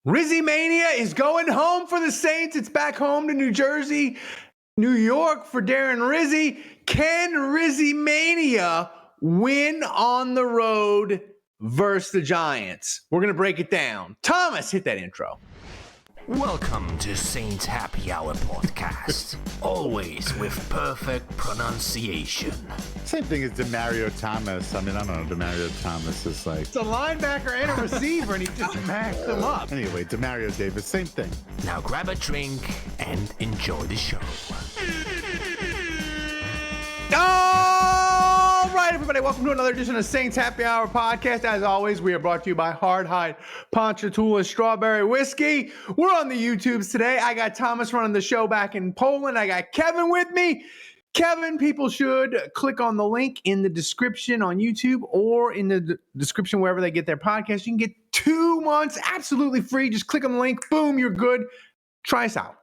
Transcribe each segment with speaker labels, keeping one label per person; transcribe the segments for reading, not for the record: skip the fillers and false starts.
Speaker 1: Rizzy Mania is going home for the Saints. It's back home to New Jersey, New York for Darren Rizzy. Can Rizzy Mania win on the road versus the Giants? We're going to break it down. Thomas, hit that intro.
Speaker 2: Welcome to Saints Happy Hour Podcast. Always with perfect pronunciation.
Speaker 3: Same thing as Demario Thomas. I mean, I don't know. Demario Thomas is like...
Speaker 1: It's a linebacker and a receiver, and he just maxed them up.
Speaker 3: Anyway, Demario Davis, same thing.
Speaker 2: Now grab a drink and enjoy the show.
Speaker 1: All right, everybody, welcome to another edition of Saints Happy Hour Podcast. As always, we are brought to you by Hard Hide Ponchatoula Strawberry Whiskey. We're on the YouTubes today. I got Thomas running the show back in Poland. I got Kevin with me. Kevin, people should click on the link in the description on YouTube or in the description wherever they get their podcast. You can get 2 months absolutely free. Just click on the link. Boom, you're good. Try us out.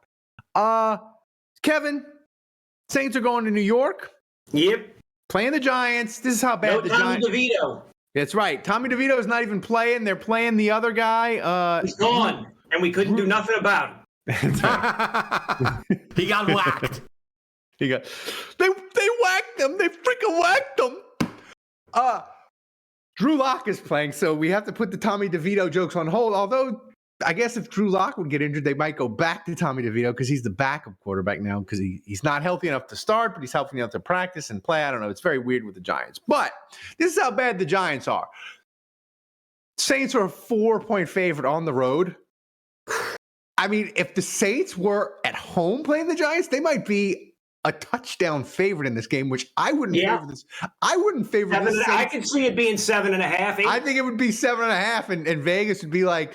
Speaker 1: Kevin, Saints are going to New York.
Speaker 4: Yep.
Speaker 1: Playing the Giants. This is how bad the Giants.
Speaker 4: Tommy DeVito.
Speaker 1: That's right. Tommy DeVito is not even playing. They're playing the other guy.
Speaker 4: He's gone, and we couldn't do nothing about it.
Speaker 2: He got whacked.
Speaker 1: They whacked him. They freaking whacked him. Drew Lock is playing, so we have to put the Tommy DeVito jokes on hold. Although, I guess if Drew Lock would get injured, they might go back to Tommy DeVito because he's the backup quarterback now because he's not healthy enough to start, but he's healthy enough to practice and play. I don't know. It's very weird with the Giants. But this is how bad the Giants are. Saints are a 4-point favorite on the road. I mean, if the Saints were at home playing the Giants, they might be a touchdown favorite in this game, which I wouldn't favor this. I wouldn't favor this.
Speaker 4: I could see it being 7.5.
Speaker 1: I think it would be 7.5, and Vegas would be like,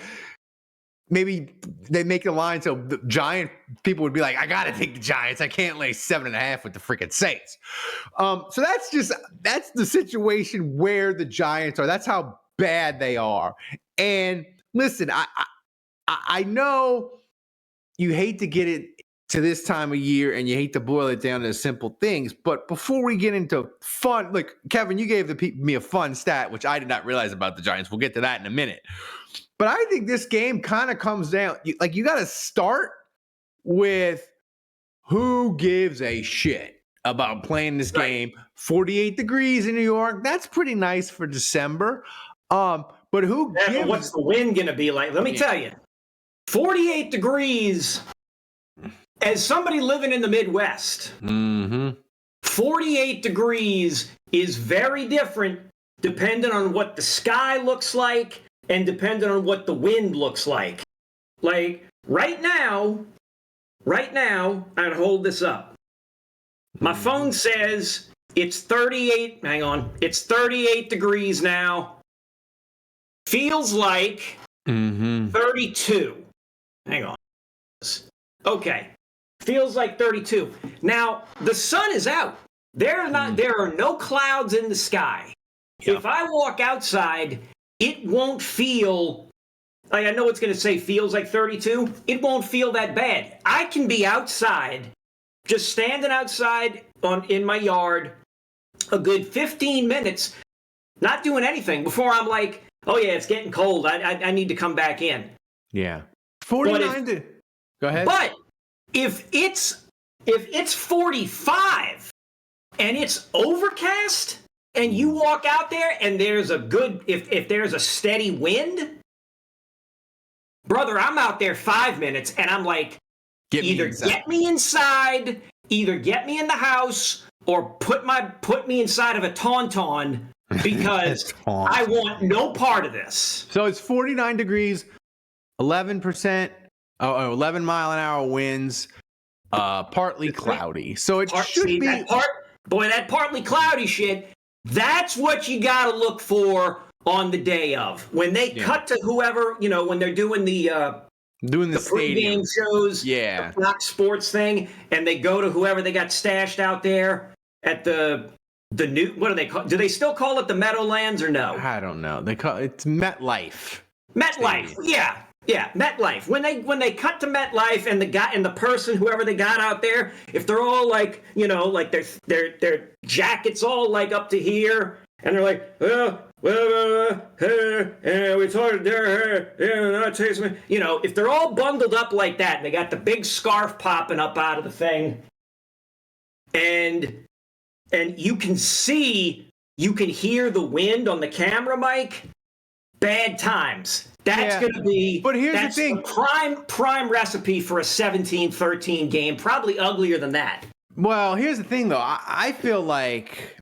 Speaker 1: maybe they make the line so the Giant people would be like, I got to take the Giants. I can't lay 7.5 with the freaking Saints. So that's the situation where the Giants are. That's how bad they are. And listen, I know you hate to get it to this time of year and you hate to boil it down to simple things, but before we get into fun, like Kevin, you gave me a fun stat, which I did not realize about the Giants. We'll get to that in a minute. But I think this game kind of comes down, you got to start with who gives a shit about playing this game. 48 degrees in New York. That's pretty nice for December. But what's
Speaker 4: the wind going to be like? Let me tell you, 48 degrees, as somebody living in the Midwest, 48 degrees is very different depending on what the sky looks like and depending on what the wind looks like. Like right now, I'd hold this up. My phone says it's 38. Hang on. It's 38 degrees now. Feels like 32. Hang on. Okay. Feels like 32. Now, the sun is out. There are no clouds in the sky. Yep. If I walk outside, it won't feel like, I know it's going to say feels like 32. It won't feel that bad. I can be outside, just standing outside in my yard, a good 15 minutes, not doing anything before I'm like, oh yeah, it's getting cold. I need to come back in.
Speaker 1: Yeah. 49. Go ahead.
Speaker 4: But if it's 45 and it's overcast, and you walk out there and there's a good, if there's a steady wind, brother, I'm out there 5 minutes and I'm like, either get me inside, either get me in the house, or put me inside of a tauntaun because I want no part of this.
Speaker 1: So it's 49 degrees, 11%, 11 mile an hour winds, partly cloudy. So it should be
Speaker 4: that partly cloudy shit. That's what you got to look for on the day of. When they cut to whoever, when they're doing the pregame shows, the Fox Sports thing, and they go to whoever they got stashed out there at the new, what do they call? Do they still call it the Meadowlands or no?
Speaker 1: I don't know. They call it's MetLife.
Speaker 4: MetLife, yeah, MetLife. When they cut to MetLife and the guy and the person, whoever they got out there, if they're all like, like their jackets all like up to here, and they're like, we talked there, not chasing. You know, if they're all bundled up like that, and they got the big scarf popping up out of the thing, and you can hear the wind on the camera mic. Bad times. That's going to be.
Speaker 1: But here's the thing:
Speaker 4: prime recipe for a 17-13 game. Probably uglier than that.
Speaker 1: Well, here's the thing, though. I feel like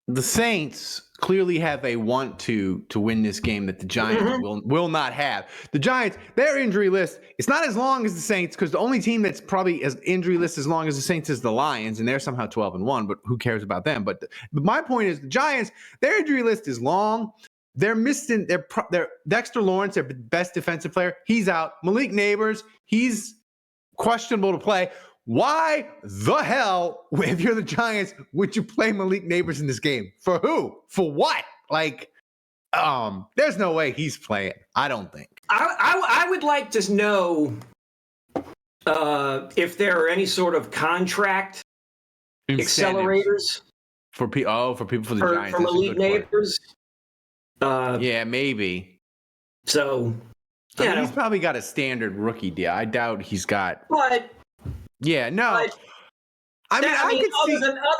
Speaker 1: the Saints clearly have a want to win this game that the Giants will not have. The Giants, their injury list, it's not as long as the Saints, because the only team that's probably as injury list as long as the Saints is the Lions, and they're somehow 12-1, but who cares about them? But my point is, the Giants, their injury list is long. They're missing their Dexter Lawrence, their best defensive player. He's out. Malik Neighbors, he's questionable to play. Why the hell, if you're the Giants, would you play Malik Neighbors in this game? For who? For what? Like, there's no way he's playing. I don't think.
Speaker 4: I would like to know if there are any sort of contract accelerators
Speaker 1: for people for the Giants.
Speaker 4: For Malik Neighbors.
Speaker 1: Yeah, maybe.
Speaker 4: So,
Speaker 1: I mean, he's probably got a standard rookie deal. I doubt he's got.
Speaker 4: But
Speaker 1: yeah, no.
Speaker 4: Other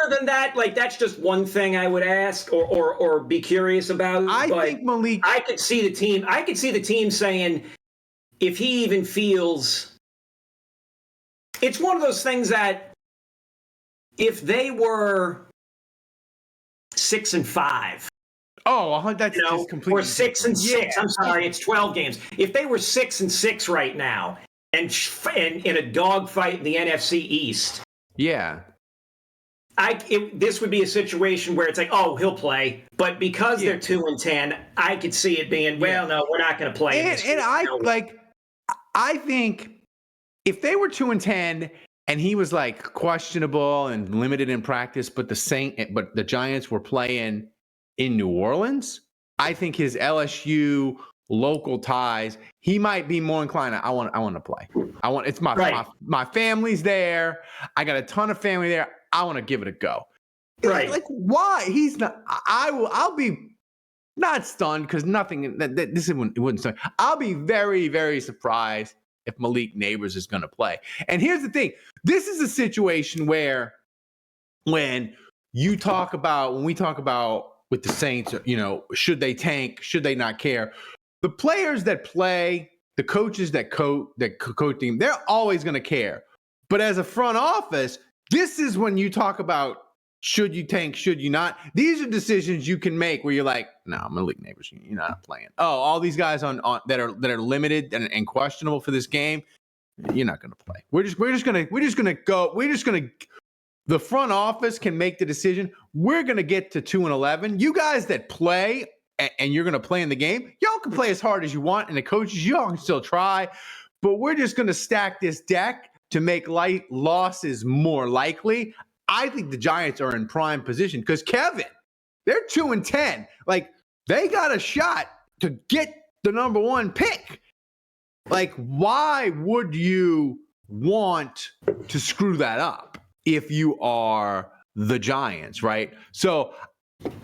Speaker 4: than that, like, that's just one thing I would ask or be curious about.
Speaker 1: I think Malik.
Speaker 4: I could see the team saying, if he even feels, it's one of those things that if they were 6-5.
Speaker 1: Oh, that's just completely.
Speaker 4: Or 6-6. Yeah. I'm sorry, it's 12 games. If they were 6-6 right now and in a dogfight in the NFC East,
Speaker 1: yeah,
Speaker 4: this would be a situation where it's like, oh, he'll play, but because they're 2-10, I could see it being, well, no, we're not going to play.
Speaker 1: I think if they were 2-10 and he was like questionable and limited in practice, but the Giants were playing in New Orleans, I think his LSU local ties, he might be more inclined. I want to play. It's my family's there. I got a ton of family there. I want to give it a go.
Speaker 4: Right.
Speaker 1: Like, why? He's not. I'll be not stunned because nothing. It wouldn't stun. I'll be very, very surprised if Malik Neighbors is going to play. And here's the thing: this is a situation where, when we talk about with the Saints, should they tank? Should they not care? The players that play, the coaches that coach them, they're always going to care. But as a front office, this is when you talk about should you tank, should you not. These are decisions you can make where you're like, no, Malik Neighbors, you're not playing. Oh, all these guys on that are limited and questionable for this game, you're not going to play. We're just going to go. The front office can make the decision. We're going to get to 2-11. You guys that play and you're going to play in the game, y'all can play as hard as you want. And the coaches, y'all can still try. But we're just going to stack this deck to make losses more likely. I think the Giants are in prime position because Kevin, they're 2-10. Like, they got a shot to get the number one pick. Like, why would you want to screw that up if you are the Giants, right? So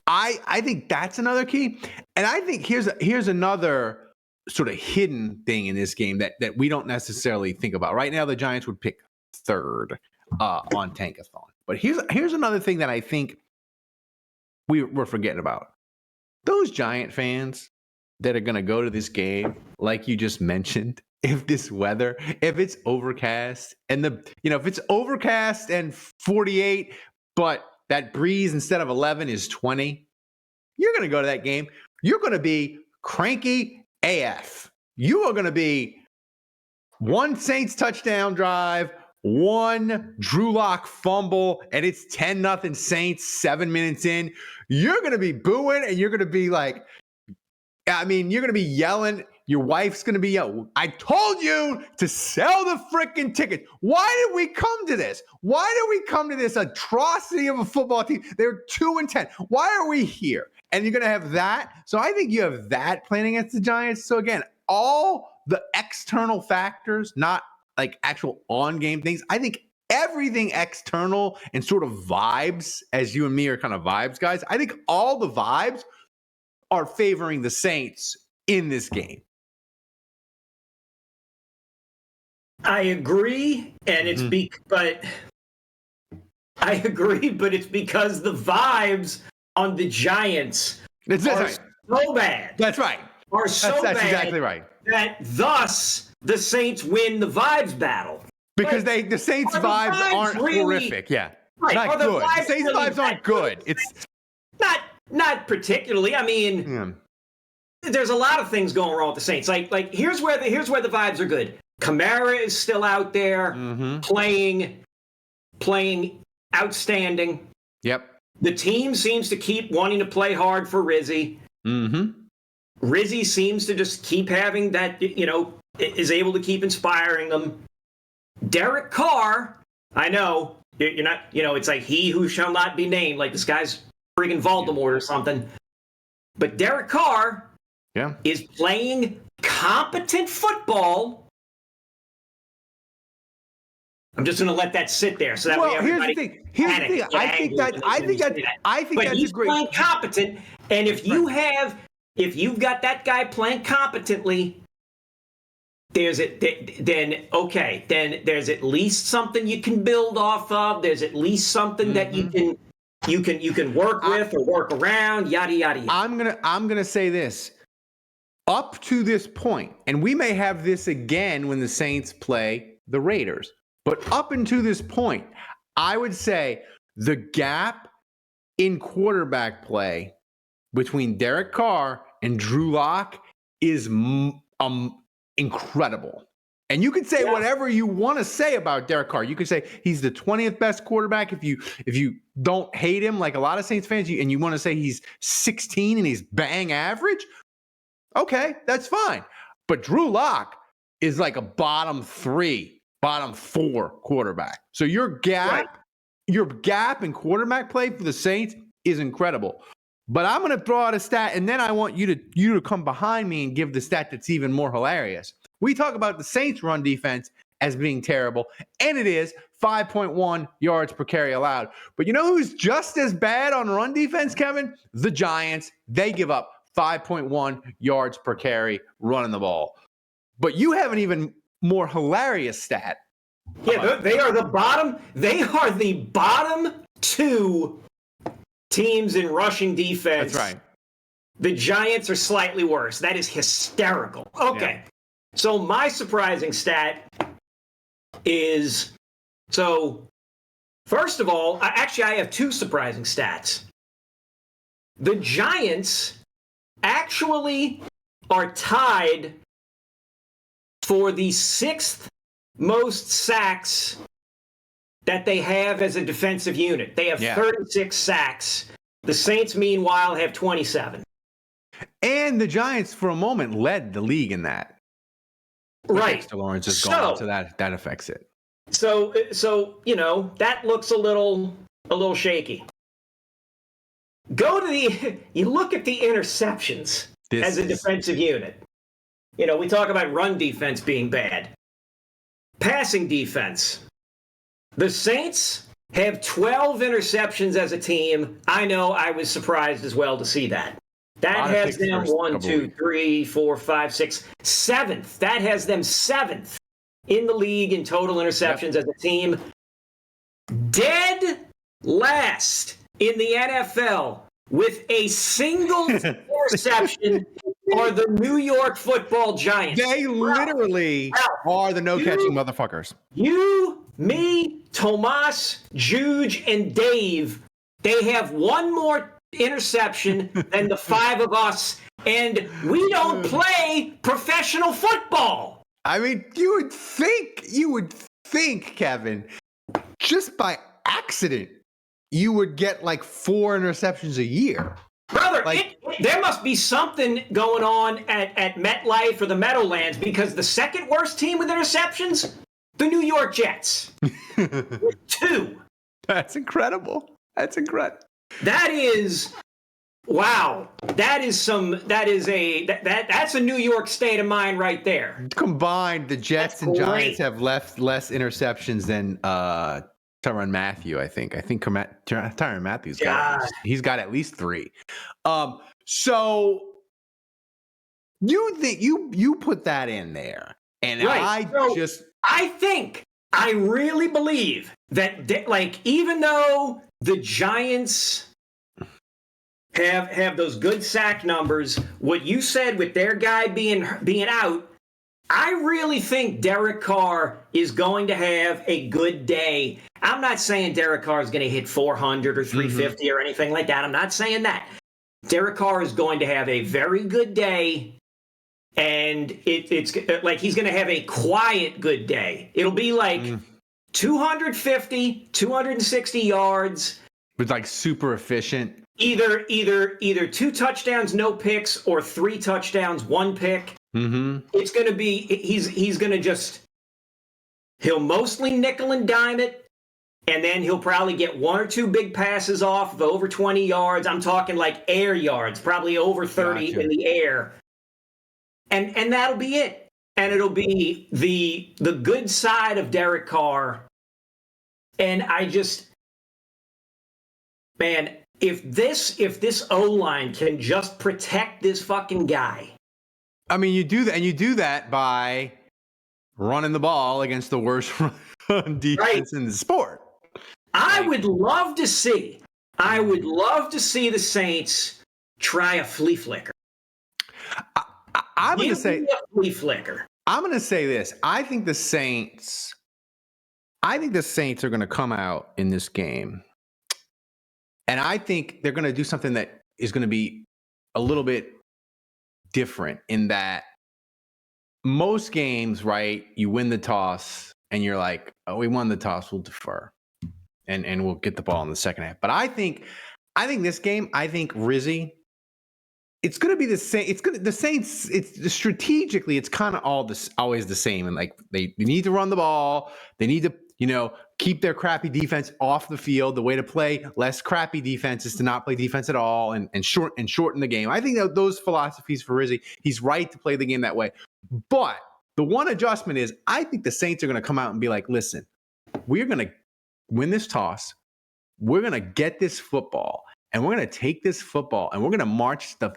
Speaker 1: I think that's another key. And I think here's another sort of hidden thing in this game that we don't necessarily think about. Right now, the Giants would pick third on Tankathon. But here's another thing that I think we're forgetting about. Those Giant fans that are going to go to this game, like you just mentioned, if it's overcast and if it's overcast and 48, but that breeze instead of 11 is 20, you're going to go to that game. You're going to be cranky AF. You are going to be one Saints touchdown drive, one Drew Lock fumble, and it's 10-0 Saints 7 minutes in. You're going to be booing and you're going to be like, you're going to be yelling. Your wife's going to be yelling, I told you to sell the freaking ticket. Why did we come to this? Why did we come to this atrocity of a football team? They're 2-10. Why are we here? And you're going to have that. So I think you have that playing against the Giants. So again, all the external factors, not like actual on-game things. I think everything external and sort of vibes, as you and me are kind of vibes guys. I think all the vibes are favoring the Saints in this game.
Speaker 4: I agree, and it's but I agree, but it's because the vibes on the Giants
Speaker 1: That's
Speaker 4: are
Speaker 1: right.
Speaker 4: so bad.
Speaker 1: That's right.
Speaker 4: Are so
Speaker 1: That's
Speaker 4: bad
Speaker 1: exactly right.
Speaker 4: that thus the Saints win the vibes battle.
Speaker 1: Because
Speaker 4: Like,
Speaker 1: the Saints
Speaker 4: are the
Speaker 1: vibes
Speaker 4: vibes
Speaker 1: aren't
Speaker 4: really-
Speaker 1: horrific. Yeah.
Speaker 4: Right,
Speaker 1: Not
Speaker 4: are the
Speaker 1: good. The
Speaker 4: vibes
Speaker 1: Saints
Speaker 4: really
Speaker 1: vibes aren't
Speaker 4: that good?
Speaker 1: good. It's
Speaker 4: Not particularly. I mean, there's a lot of things going wrong with the Saints. Like here's where the vibes are good. Kamara is still out there playing outstanding.
Speaker 1: Yep.
Speaker 4: The team seems to keep wanting to play hard for Rizzy. Rizzy seems to just keep having that, is able to keep inspiring them. Derek Carr, I know, you're not, it's like he who shall not be named, like this guy's friggin' Voldemort or something. But Derek Carr is playing competent football. I'm just going to let that sit there so that way everybody
Speaker 1: Here's the thing. I think that's
Speaker 4: he's
Speaker 1: a great.
Speaker 4: playing competent, and if you've got that guy playing competently, there's then there's at least something you can build off of. There's at least something that you can work with or work around. Yada yada yada.
Speaker 1: I'm gonna say this. Up to this point, and we may have this again when the Saints play the Raiders. But up until this point, I would say the gap in quarterback play between Derek Carr and Drew Lock is incredible. And you can say whatever you want to say about Derek Carr. You could say he's the 20th best quarterback if you don't hate him like a lot of Saints fans, and you want to say he's 16 and he's bang average. Okay, that's fine. But Drew Lock is like a bottom 3. Bottom 4 quarterback. So your gap in quarterback play for the Saints is incredible. But I'm going to throw out a stat, and then I want you to come behind me and give the stat that's even more hilarious. We talk about the Saints' run defense as being terrible, and it is 5.1 yards per carry allowed. But you know who's just as bad on run defense, Kevin? The Giants. They give up 5.1 yards per carry running the ball. But you have an even more hilarious stat.
Speaker 4: Yeah, they are the bottom. They are the bottom 2 teams in rushing defense.
Speaker 1: That's right.
Speaker 4: The Giants are slightly worse. That is hysterical. Okay. Yeah. So my surprising stat is, first of all, I have 2 surprising stats. The Giants actually are tied for the 6th most sacks that they have as a defensive unit. They have 36 sacks. The Saints, meanwhile, have 27.
Speaker 1: And the Giants, for a moment, led the league in that.
Speaker 4: Right.
Speaker 1: Dexter Lawrence is gone, so that affects it.
Speaker 4: So that looks a little shaky. You look at the interceptions as a defensive unit. We talk about run defense being bad. Passing defense. The Saints have 12 interceptions as a team. I know I was surprised as well to see that. That has them 1, 2, 3, 4, 5, 6, 7th. That has them 7th in the league in total interceptions as a team. Dead last in the NFL with a single interception are the New York Football Giants.
Speaker 1: They literally are the no-catching motherfuckers.
Speaker 4: You, me, Tomas, Juge, and Dave, they have one more interception than the 5 of us, and we don't play professional football.
Speaker 1: I mean, you would think, Kevin, just by accident, you would get like 4 interceptions a year.
Speaker 4: Brother, there must be something going on at MetLife or the Meadowlands, because the second worst team with interceptions, the New York Jets. 2.
Speaker 1: That's incredible. That
Speaker 4: is, wow. That's a New York state of mind right there.
Speaker 1: Combined, the Jets and Giants have less interceptions than Tyrann Mathieu, I think. Tyrann Mathieu's got at least 3. So you think you put that in there, and
Speaker 4: Right. I really believe that, like, even though the Giants have those good sack numbers, what you said with their guy being out, I really think Derek Carr is going to have a good day. I'm not saying Derek Carr is going to hit 400 or 350 or anything like that. I'm not saying that. Derek Carr is going to have a very good day, and it's like he's going to have a quiet good day. It'll be like 250, 260 yards.
Speaker 1: With like super efficient.
Speaker 4: Either 2 touchdowns, no picks, or 3 touchdowns, 1 pick. It's going to be, he's going to just, he'll mostly nickel and dime it, and then he'll probably get 1 or 2 big passes off of over 20 yards. I'm talking like air yards, probably over 30 in the air. And that'll be it. And it'll be the good side of Derek Carr. And I just, man, if this O-line can just protect this fucking guy.
Speaker 1: I mean, you do that, and you do that by running the ball against the worst run defense in the sport.
Speaker 4: I would love to see the Saints try a flea flicker.
Speaker 1: I'm going to say
Speaker 4: a flea flicker.
Speaker 1: I'm going to say this. I think the Saints are going to come out in this game, and I think they're going to do something that is going to be a little bit different in that most games, right, you win the toss and you're like, oh, we won the toss, we'll defer and we'll get the ball in the second half. But I think this game, Rizzy, it's going to be the same. The Saints, it's strategically, it's kind of always the same. And like they need to run the ball. They need to, keep their crappy defense off the field. The way to play less crappy defense is to not play defense at all and shorten the game. I think that those philosophies for Rizzy, he's right to play the game that way. But the one adjustment is I think the Saints are going to come out and be like, listen, we're going to win this toss. We're going to get this football, and we're going to take this football, and we're going to march the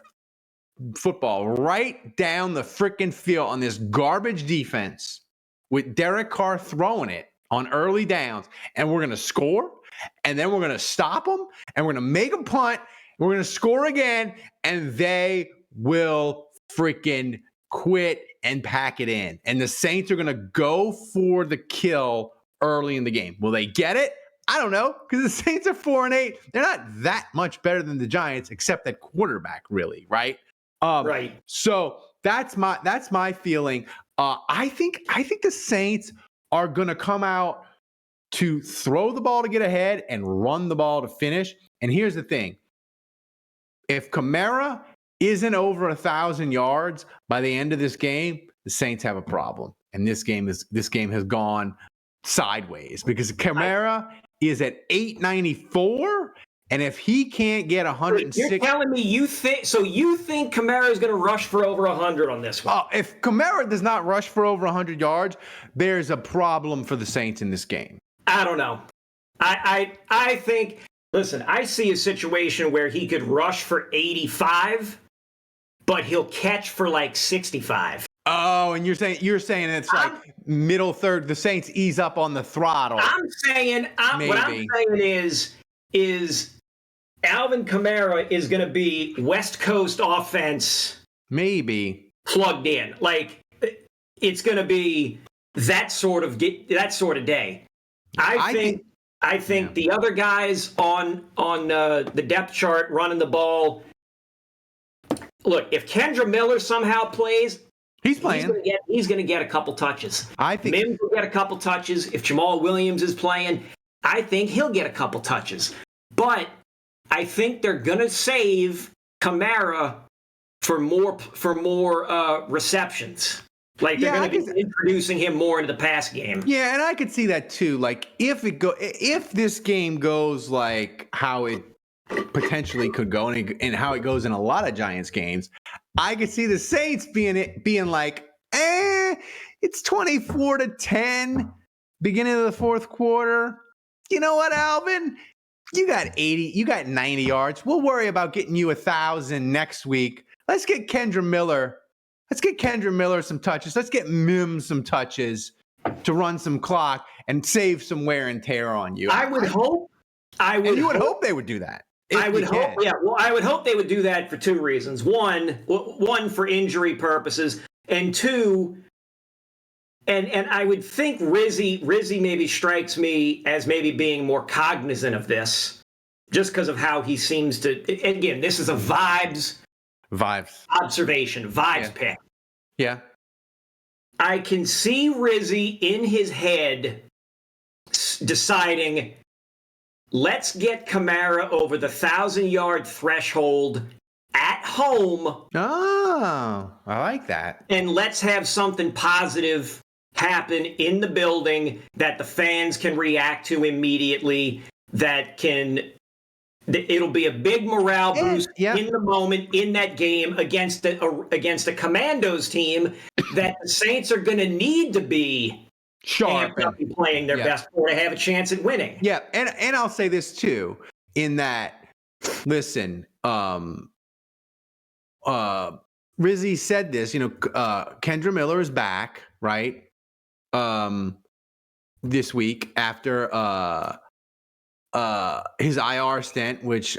Speaker 1: football right down the freaking field on this garbage defense with Derek Carr throwing it on early downs, and we're going to score, and then we're going to stop them, and we're going to make them punt, and we're going to score again, and they will freaking quit and pack it in. And the Saints are going to go for the kill early in the game. Will they get it? I don't know, because the Saints are 4-8. They're not that much better than the Giants, except that quarterback, really, right?
Speaker 4: Right.
Speaker 1: So that's my feeling. I think the Saints are going to come out to throw the ball to get ahead and run the ball to finish. And here's the thing. If Kamara isn't over 1,000 yards by the end of this game, the Saints have a problem. And this game has gone sideways because Kamara is at 894. And if he can't get 106,
Speaker 4: you're telling me you think Kamara is going to rush for over 100 on this one?
Speaker 1: If Kamara does not rush for over 100 yards, there's a problem for the Saints in this game.
Speaker 4: I don't know. I think. Listen, I see a situation where he could rush for 85, but he'll catch for like 65.
Speaker 1: Oh, and you're saying it's like middle third. The Saints ease up on the throttle.
Speaker 4: What I'm saying is Alvin Kamara is going to be West Coast offense.
Speaker 1: Maybe
Speaker 4: plugged in. Like it's going to be that sort of day. I think the other guys on the depth chart running the ball. Look, if Kendra Miller somehow plays,
Speaker 1: he's playing.
Speaker 4: He's going to get a couple touches.
Speaker 1: I think
Speaker 4: Mims will get a couple touches. If Jamal Williams is playing, I think he'll get a couple touches. But I think they're going to save Kamara for more receptions. Like they're going to be introducing him more into the pass game.
Speaker 1: Yeah, and I could see that too. Like if this game goes like how it potentially could go and how it goes in a lot of Giants games, I could see the Saints being like, it's 24-10, beginning of the fourth quarter. You know what, Alvin? You got 80, you got 90 yards. We'll worry about getting you 1,000 next week. Let's get Kendra Miller. Let's get Kendra Miller some touches. Let's get Mims some touches to run some clock and save some wear and tear on you.
Speaker 4: I would hope
Speaker 1: hope they would do that.
Speaker 4: I would hope, well, I would hope they would do that for two reasons. One for injury purposes, and two, and I would think Rizzy maybe strikes me as maybe being more cognizant of this, just because of how he seems to. Again, this is a vibes observation, pick.
Speaker 1: Yeah.
Speaker 4: I can see Rizzy in his head deciding, let's get Kamara over the 1,000-yard threshold at home.
Speaker 1: Oh, I like that.
Speaker 4: And let's have something positive happen in the building that the fans can react to immediately. It'll be a big morale boost in the moment in that game against a Commandos team that the Saints are going to need to be sharp and playing their best for to have a chance at winning.
Speaker 1: Yeah, and I'll say this too, in that, listen, Rizzy said this, Kendra Miller is back, right? This week after his IR stint, which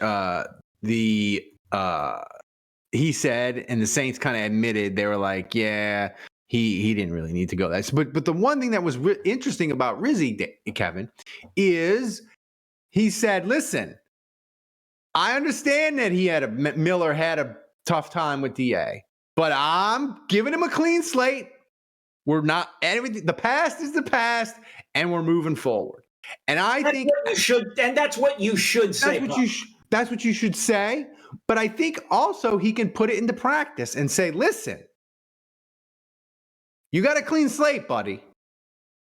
Speaker 1: he said, and the Saints kind of admitted, they were like, yeah, he didn't really need to go. But the one thing that was interesting about Rizzy, Kevin, is he said, listen, I understand that Miller had a tough time with DA, but I'm giving him a clean slate. We're not everything. The past is the past, and we're moving forward. And
Speaker 4: that's what you should say.
Speaker 1: That's what you should say. But I think also he can put it into practice and say, listen, you got a clean slate, buddy.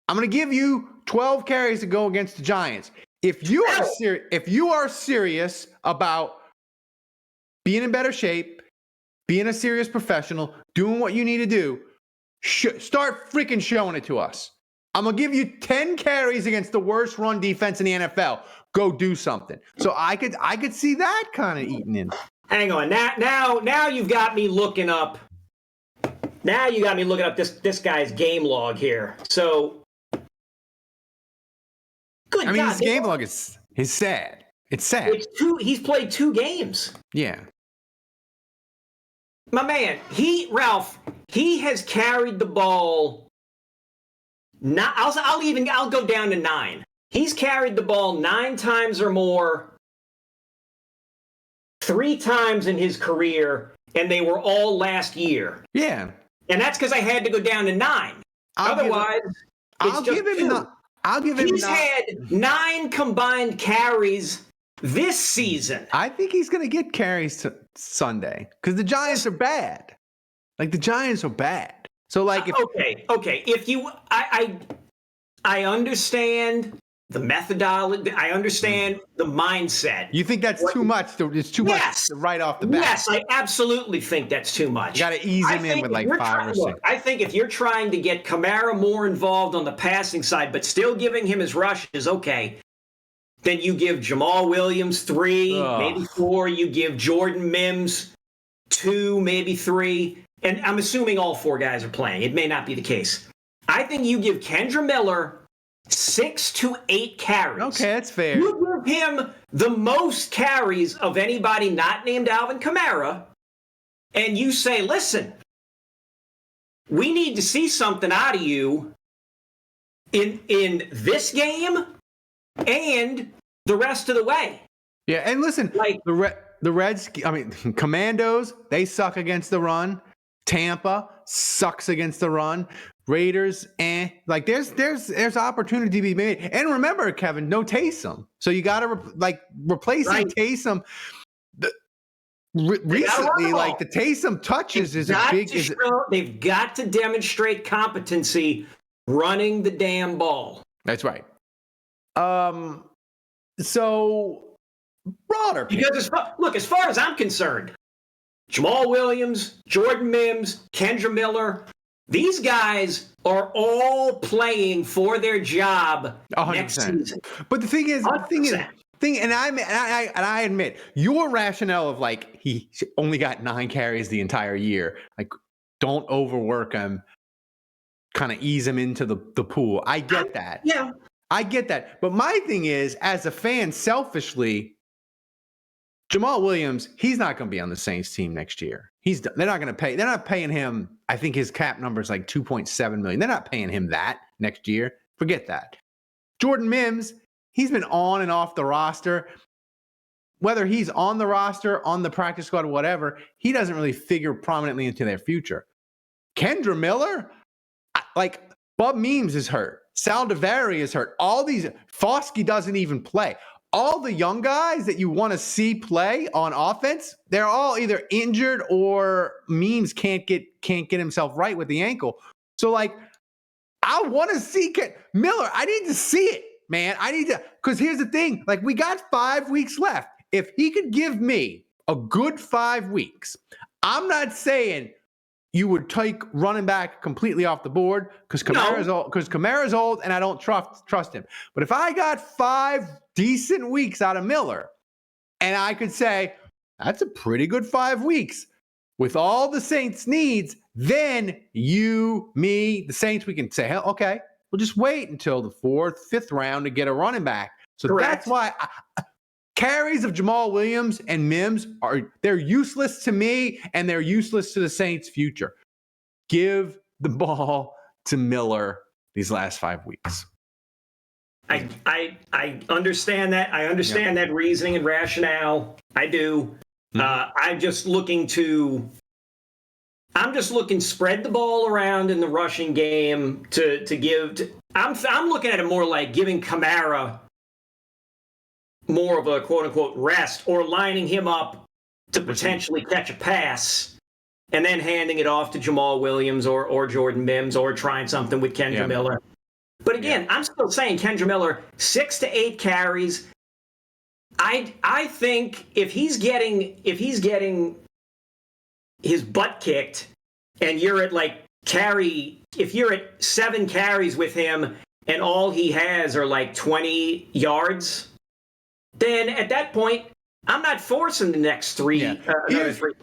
Speaker 1: I'm going to give you 12 carries to go against the Giants. If you are serious about being in better shape, being a serious professional, doing what you need to do, start freaking showing it to us. I'm going to give you 10 carries against the worst run defense in the NFL. Go do something. So I could see that kind of eating in.
Speaker 4: Hang on. Now you've got me looking up. Now you got me looking up this guy's game log here. So good.
Speaker 1: I mean, his game log is sad. It's sad.
Speaker 4: He's played 2 games.
Speaker 1: Yeah.
Speaker 4: My man, Ralph, he has carried the ball. I'll go down to 9. He's carried the ball 9 times or more, 3 times in his career, and they were all last year.
Speaker 1: Yeah.
Speaker 4: And that's because I had to go down to 9. Otherwise,
Speaker 1: I'll give him.
Speaker 4: He's had 9 combined carries this season.
Speaker 1: I think he's going to get carries Sunday because the Giants are bad. Like, the Giants are bad. So, like,
Speaker 4: okay. If you, I understand the methodology. I understand the mindset.
Speaker 1: You think that's too much? It's too much right off the bat.
Speaker 4: Yes, I absolutely think that's too much.
Speaker 1: You got to ease him in with like 5 or 6.
Speaker 4: I think if you're trying to get Kamara more involved on the passing side, but still giving him his rushes, okay, then you give Jamal Williams 3, maybe 4. You give Jordan Mims 2, maybe 3. And I'm assuming all 4 guys are playing. It may not be the case. I think you give Kendra Miller 6 to 8 carries.
Speaker 1: Okay, that's fair.
Speaker 4: You give him the most carries of anybody not named Alvin Kamara, and you say, listen, we need to see something out of you in this game and the rest of the way.
Speaker 1: Yeah, and listen, like the Reds, Commandos, they suck against the run. Tampa sucks against the run. Raiders, like there's opportunity to be made. And remember, Kevin, no Taysom, so you got to replacing Taysom. Recently, like the Taysom touches is a big.
Speaker 4: They've got to demonstrate competency running the damn ball.
Speaker 1: That's right. So broader
Speaker 4: because as far as I'm concerned, Jamal Williams, Jordan Mims, Kendra Miller, these guys are all playing for their job
Speaker 1: 100%.
Speaker 4: next season.
Speaker 1: But the thing is, thing, and I admit your rationale of like he only got 9 carries the entire year, like don't overwork him, kind of ease him into the pool. I get that.
Speaker 4: Yeah.
Speaker 1: I get that. But my thing is, as a fan, selfishly, Jamal Williams, he's not going to be on the Saints team next year. They're not going to pay. They're not paying him. I think his cap number is like $2.7 million. They're not paying him that next year. Forget that. Jordan Mims, he's been on and off the roster. Whether he's on the roster, on the practice squad, whatever, he doesn't really figure prominently into their future. Kendra Miller, like Bub Memes is hurt. Sal DeVary is hurt. All these, Foskey doesn't even play. All the young guys that you want to see play on offense, they're all either injured or Memes can't get himself right with the ankle. So like, I want to see Miller. I need to see it, man. I need to, because here's the thing. Like, we got 5 weeks left. If he could give me a good 5 weeks, I'm not saying you would take running back completely off the board because Kamara's old and I don't trust him. But if I got 5 decent weeks out of Miller and I could say that's a pretty good 5 weeks with all the Saints needs, then you, me, the Saints, we can say, hell, okay, we'll just wait until the 4th, 5th round to get a running back. So
Speaker 4: Correct.
Speaker 1: that's why carries of Jamal Williams and Mims they're useless to me and they're useless to the Saints' future. Give the ball to Miller these last 5 weeks.
Speaker 4: I understand that. I understand that reasoning and rationale. I do. I'm just looking spread the ball around in the rushing game to give. I'm looking at it more like giving Kamara more of a quote unquote rest, or lining him up to potentially catch a pass and then handing it off to Jamal Williams or Jordan Mims, or trying something with Kendra Miller. But again, I'm still saying Kendra Miller, 6 to 8 carries. I think if he's getting his butt kicked and you're at if you're at 7 carries with him and all he has are like 20 yards, then at that point, I'm not forcing the next 3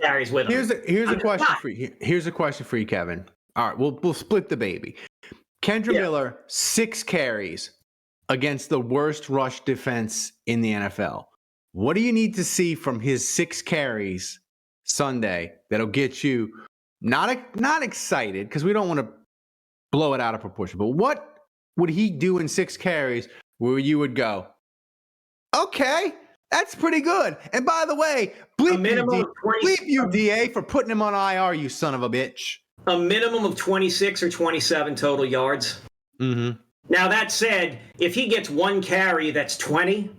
Speaker 4: carries with him. Here's
Speaker 1: a question for you, Kevin. All right, we'll split the baby. Kendra Miller, 6 carries against the worst rush defense in the NFL. What do you need to see from his 6 carries Sunday that'll get you not excited, because we don't want to blow it out of proportion, but what would he do in 6 carries where you would go, okay, that's pretty good? And by the way, bleep you, DA, for putting him on IR, you son of a bitch.
Speaker 4: A minimum of 26 or 27 total yards.
Speaker 1: Mm-hmm.
Speaker 4: Now, that said, if he gets 1 carry that's 20,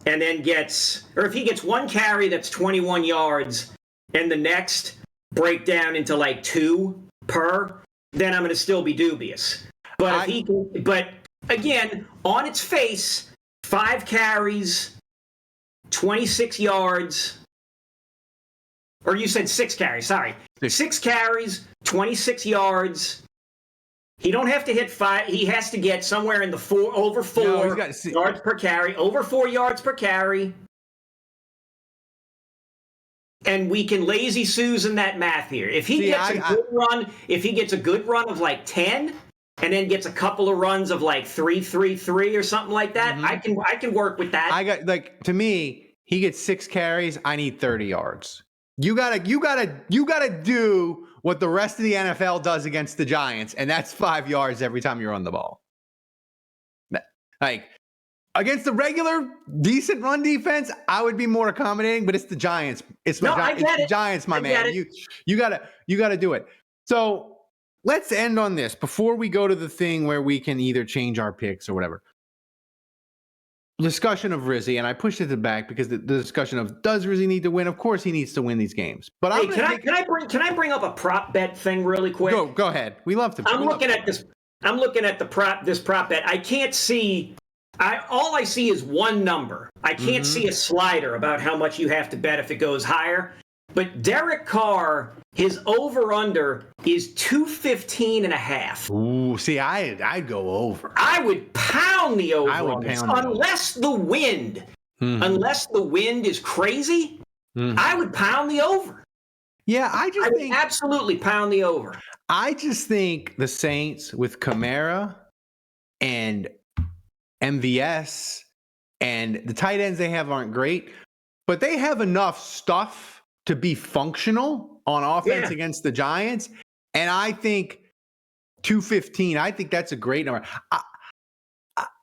Speaker 4: and then if he gets 1 carry that's 21 yards, and the next break down into like 2 per, then I'm going to still be dubious. But but again, on its face, 5 carries, 26 yards, or you said 6 carries, sorry. 6 carries, 26 yards. He don't have to hit 5. He has to get somewhere in the over 4 yards per carry, over 4 yards per carry. And we can lazy Susan that math here. If he gets a good run of like 10, and then gets a couple of runs of like 3-3-3 or something like that, I can work with that.
Speaker 1: To me, he gets 6 carries. I need 30 yards. You gotta do what the rest of the NFL does against the Giants, and that's 5 yards every time you're on the ball. Like, against the regular decent run defense, I would be more accommodating, but it's the Giants. It's the Giants, my man. You gotta do it. So let's end on this before we go to the thing where we can either change our picks or whatever. Discussion of Rizzy, and I pushed it to the back because the discussion of, does Rizzy need to win? Of course he needs to win these games. But
Speaker 4: hey, can I bring up a prop bet thing really quick?
Speaker 1: Go ahead. We love to.
Speaker 4: I'm looking at this prop bet. I can't see. All I see is one number. I can't see a slider about how much you have to bet if it goes higher. But Derek Carr, his over-under is 215.5.
Speaker 1: Ooh, see, I'd go over.
Speaker 4: I would pound the over unless the wind unless the wind is crazy, I would pound the over.
Speaker 1: Yeah,
Speaker 4: I would absolutely pound the over.
Speaker 1: I just think the Saints with Kamara and MVS and the tight ends they have aren't great, but they have enough stuff to be functional on offense against the Giants. And I think 215, I think that's a great number.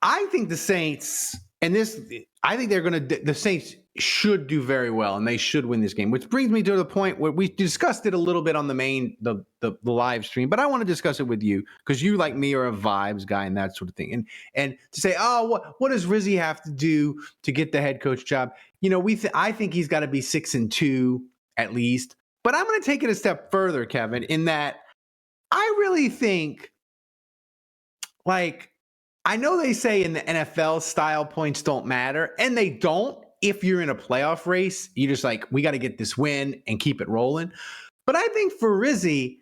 Speaker 1: I think the Saints, I think the Saints should do very well and they should win this game, which brings me to the point where we discussed it a little bit on the live stream, but I want to discuss it with you because you, like me, are a vibes guy and that sort of thing. And to say, oh, what does Rizzi have to do to get the head coach job? You know, I think he's got to be 6-2 at least, but I'm going to take it a step further, Kevin, in that I really think, like, I know they say in the NFL style points don't matter, and they don't if you're in a playoff race. You're just like, we got to get this win and keep it rolling. But I think for Rizzi,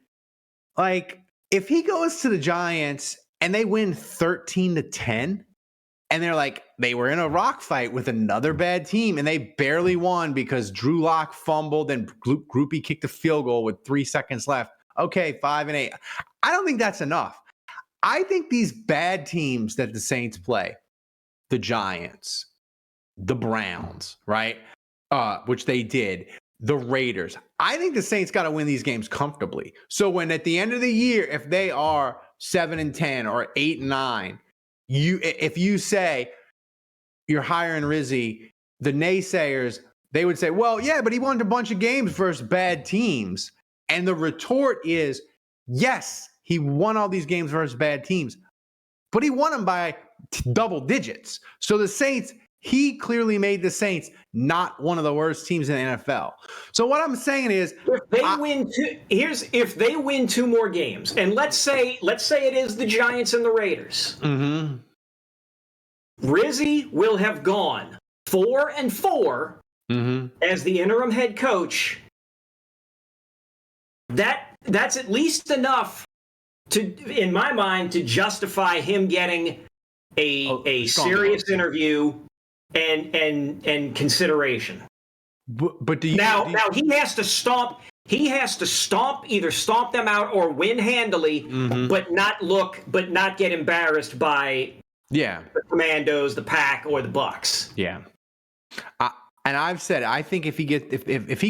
Speaker 1: like, if he goes to the Giants and they win 13-10, and they're like, they were in a rock fight with another bad team, and they barely won because Drew Lock fumbled and Groupie kicked a field goal with 3 seconds left. Okay, 5-8. I don't think that's enough. I think these bad teams that the Saints play, the Giants, the Browns, right, which they did, the Raiders, I think the Saints got to win these games comfortably. So when at the end of the year, if they are 7-10 or 8-9, if you say you're hiring Rizzi, the naysayers, they would say, well, yeah, but he won a bunch of games versus bad teams. And the retort is, yes, he won all these games versus bad teams, but he won them by double digits. So the Saints, he clearly made the Saints not one of the worst teams in the NFL. So what I'm saying is,
Speaker 4: if they win 2 more games, and let's say it is the Giants and the Raiders, Rizzi will have gone 4-4 as the interim head coach. That's at least enough in my mind, to justify him getting a serious interview and consideration.
Speaker 1: But
Speaker 4: now he has to stomp. He has to either stomp them out or win handily, but not get embarrassed by the Commandos, the Pack, or the Bucks.
Speaker 1: Yeah. And I've said, I think if he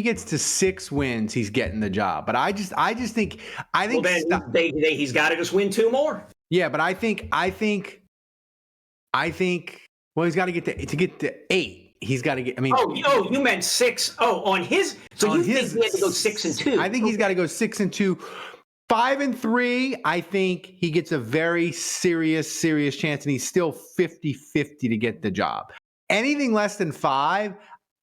Speaker 1: gets to 6 wins, he's getting the job. But I just think
Speaker 4: well, then he's got to just win 2 more.
Speaker 1: Yeah, but I think well, he's got to get to 8. He's got to get. I mean,
Speaker 4: you meant 6. Oh, on his. So you think he had to go 6-2?
Speaker 1: I think he's got to go 6-2. 5-3, I think he gets a very serious chance, and he's still 50-50 to get the job. Anything less than 5,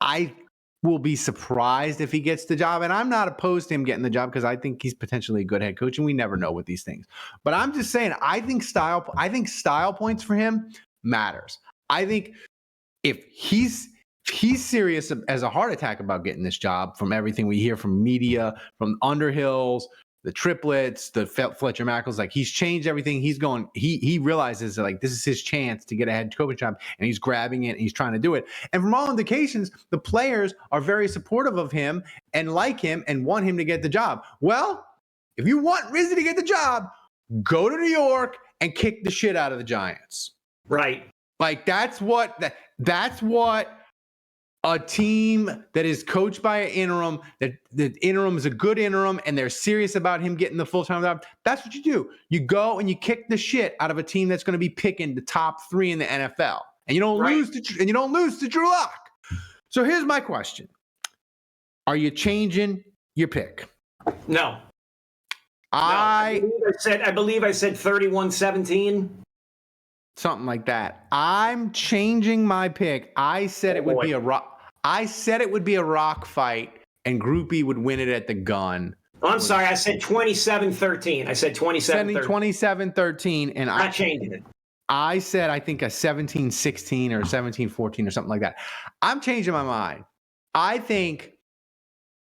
Speaker 1: I will be surprised if he gets the job. And I'm not opposed to him getting the job because I think he's potentially a good head coach, and we never know with these things. But I'm just saying, I think style points for him matters. I think if he's serious as a heart attack about getting this job, from everything we hear from media, from Underhills, the triplets, the Fletcher Mackles, like, he's changed everything. He's going, he realizes that, like, this is his chance to get a head coach job, and he's grabbing it and he's trying to do it. And from all indications, the players are very supportive of him and like him and want him to get the job. Well, if you want Rizzi to get the job, go to New York and kick the shit out of the Giants.
Speaker 4: Right.
Speaker 1: Like, that's what a team that is coached by an interim, that the interim is a good interim, and they're serious about him getting the full-time job. That's what you do. You go and you kick the shit out of a team that's going to be picking the top 3 in the NFL, and you don't lose to Drew Lock. So here's my question: are you changing your pick?
Speaker 4: No. I believe I said 31-17.
Speaker 1: Something like that. I'm changing my pick. I said it would be a rock. I said it would be a rock fight, and Groupie would win it at the gun.
Speaker 4: Oh, I'm sorry. I said 27-13. I said 27-13.
Speaker 1: 27-13, and
Speaker 4: I'm not changing it.
Speaker 1: I said, I think a 17-16 or 17-14 or something like that. I'm changing my mind. I think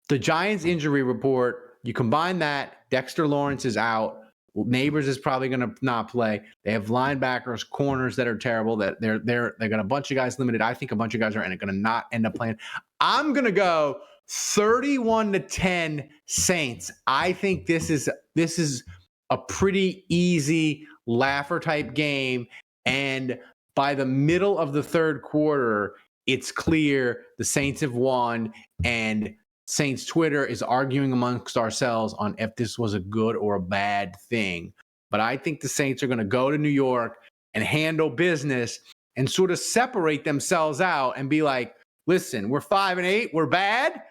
Speaker 1: the Giants injury report, you combine that, Dexter Lawrence is out. Neighbors is probably going to not play. They have linebackers, corners that are terrible. That they got a bunch of guys limited. I think a bunch of guys are going to not end up playing. I'm going to go 31-10 Saints. I think this is a pretty easy laugher type game, and by the middle of the third quarter, it's clear the Saints have won, and Saints Twitter is arguing amongst ourselves on if this was a good or a bad thing. But I think the Saints are going to go to New York and handle business and sort of separate themselves out and be like, listen, we're 5-8, we're bad,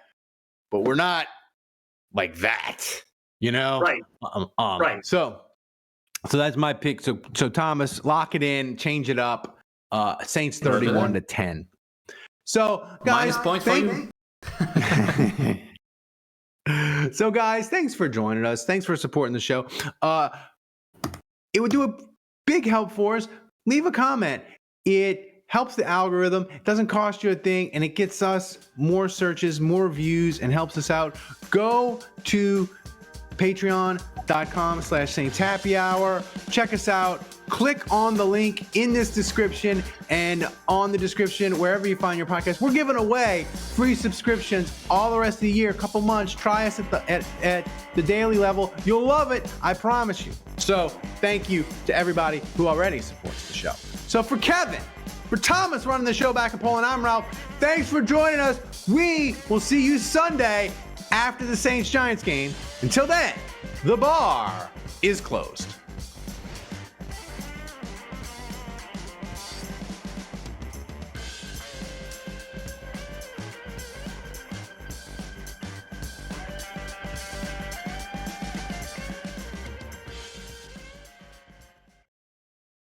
Speaker 1: but we're not like that, you know?
Speaker 4: Right. Right.
Speaker 1: So that's my pick. So Thomas, lock it in, change it up. Saints 31-10. So guys,
Speaker 2: Minus points for you.
Speaker 1: So guys, thanks for joining us. Thanks for supporting the show. It would do a big help for us. Leave a comment. It helps the algorithm. It doesn't cost you a thing, and it gets us more searches, more views, and helps us out. Go to patreon.com/Saints Happy Hour. Check us out. Click on the link in this description and on the description wherever you find your podcast. We're giving away free subscriptions all the rest of the year, a couple months. Try us at the daily level. You'll love it, I promise you. So thank you to everybody who already supports the show. So for Kevin, for Thomas running the show back in Poland, I'm Ralph. Thanks for joining us. We will see you Sunday after the Saints-Giants game. Until then, the bar is closed.